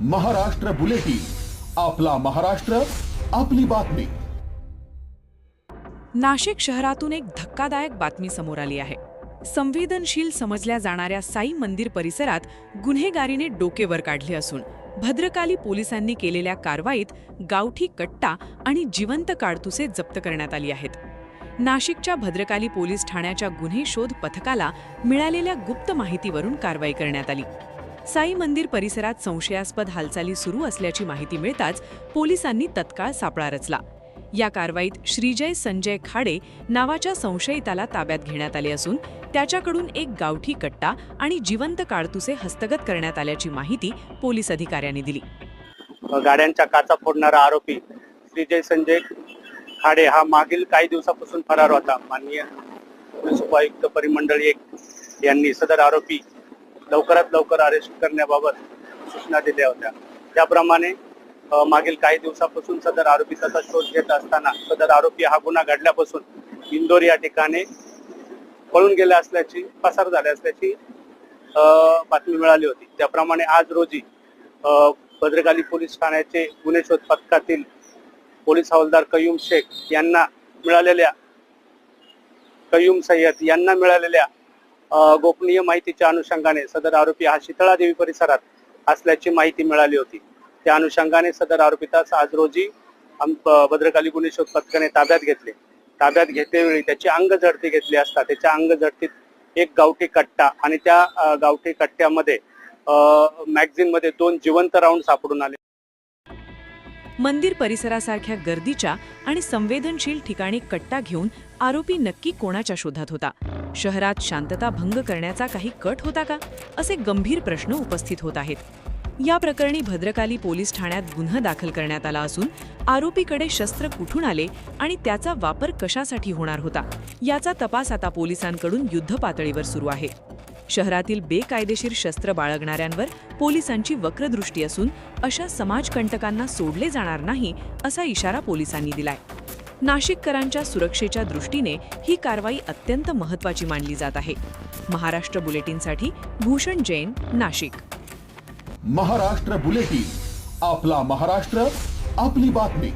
Maharashtra bulletin, आपला महाराष्ट्र, आपली बातमी. नाशिक शहरातून एक धक्कादायक बातमी समोर आली आहे. संवेदनशील समजल्या जाणाऱ्या साई मंदिर परिसरात गुन्हेगारीने डोके वर काढले असून भद्रकाली पोलिसांनी केलेल्या कारवाईत गावठी कट्टा आणि जिवंत काडतुसे जप्त करण्यात आली आहेत. नाशिकच्या भद्रकाली पोलीस ठाण्याच्या गुन्हे शोध पथकाला मिळालेल्या गुप्त माहितीवरून कारवाई करण्यात आली. साई मंदिर परिसरात संशयास्पद हालचाली सुरू असल्याची माहिती मिळताच पोलिसांनी तत्काळ सापळा रचला. या कारवाईत श्रीजय संजय खाडे नावाच्या संशयिताला ताब्यात घेण्यात आले असून त्याच्याकडून एक गावठी कट्टा आणि जिवंत काडतुसे हस्तगत करण्यात आल्याची माहिती पोलीस अधिकाऱ्यांनी दिली. गाड्यांच्या काचा फोडणारा आरोपी श्रीजय संजय खाडे हा मागील काही दिवसापासून फरार होता. माननीय पोलीस उपायुक्त परिमंडळ 1 यांनी सदर आरोपी लवकरात लवकर अरेस्ट करण्याबाबत सूचना दिल्या होत्या. त्याप्रमाणे मागील काही दिवसापासून सदर आरोपीचा शोध घेत असताना सदर आरोपी हा गुन्हा घडल्यापासून इंदोर या ठिकाणी पळून गेले असल्याची, पसार झाले असल्याची बातमी मिळाली होती. त्याप्रमाणे आज रोजी भद्रकाली पोलीस ठाण्याचे गुन्हे शोध पथकातील पोलीस हवालदार कयूम शेख यांना मिळालेल्या कयूम सय्यद यांना मिळालेल्या गोपनीय माहितीच्या अनुषंगाने सदर आरोपी हा शीतळादेवी परिसरात असल्याची माहिती मिळाली होती. त्या अनुषंगाने सदर आरोपीतास आज रोजी भद्रकाली गुन्हे शोध पथकाने ताब्यात घेतले. ताब्यात घेतेवेळी त्याची अंग झडती घेतली असता त्याच्या अंग झडतीत एक गावठी कट्टा आणि त्या गावठी कट्ट्यामध्ये मॅगझिन मध्ये 2 जिवंत राऊंड सापडून आले. मंदिर परिसरासारख्या गर्दीच्या आणि संवेदनशील ठिकाणी कट्टा घेऊन आरोपी नक्की कोणाच्या शोधात होता? शहरात शांतता भंग करण्याचा काही कट होता का, असे गंभीर प्रश्न उपस्थित होत आहेत. या प्रकरणी भद्रकाली पोलीस ठाण्यात गुन्हा दाखल करण्यात आला असून आरोपीकडे शस्त्र कुठून आले आणि त्याचा वापर कशासाठी होणार होता याचा तपास आता पोलिसांकडून युद्धपातळीवर सुरू आहे. शहरातील बेकायदेशीर शस्त्र बाळगणाऱ्यांवर पोलिसांची वक्रदृष्टी असून अशा समाजकंटकांना सोडले जाणार नाही असा इशारा पोलिसांनी दिलाय. नाशिककरांच्या सुरक्षेच्या दृष्टीने ही कारवाई अत्यंत महत्त्वाची मानली जात आहे. महाराष्ट्र बुलेटिनसाठी भूषण जैन, नाशिक. महाराष्ट्र बुलेटिन, आपला महाराष्ट्र, आपली बातमी.